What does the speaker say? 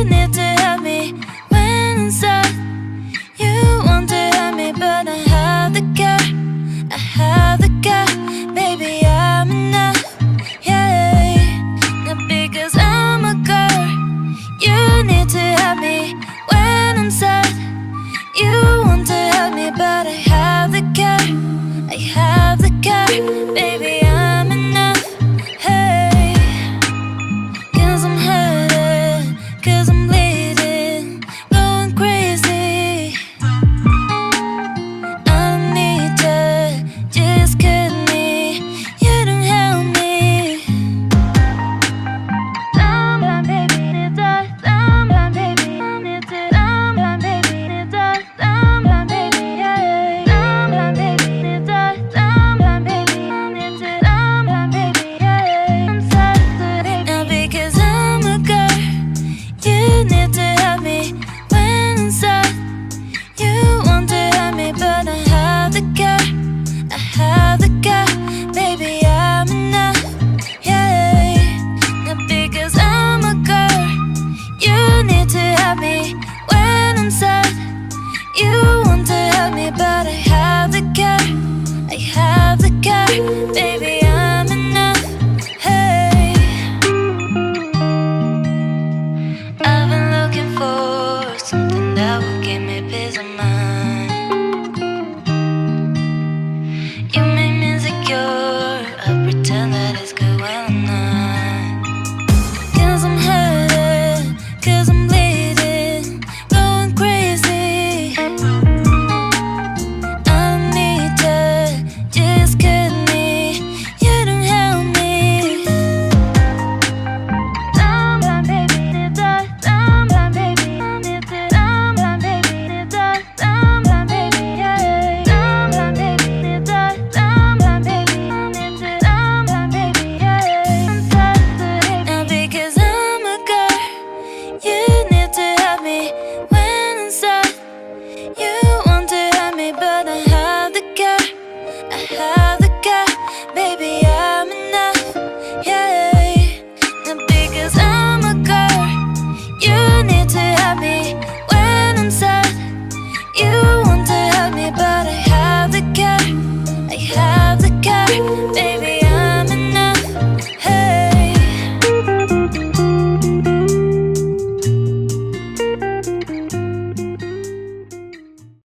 need to help me when I'm sad. You want to help me, but I have the care. I have the care, baby, I'm enough. Yeah, not because I'm a girl. You need to help me when I'm sad. You want to help me, but I have the care. I have the care, baby.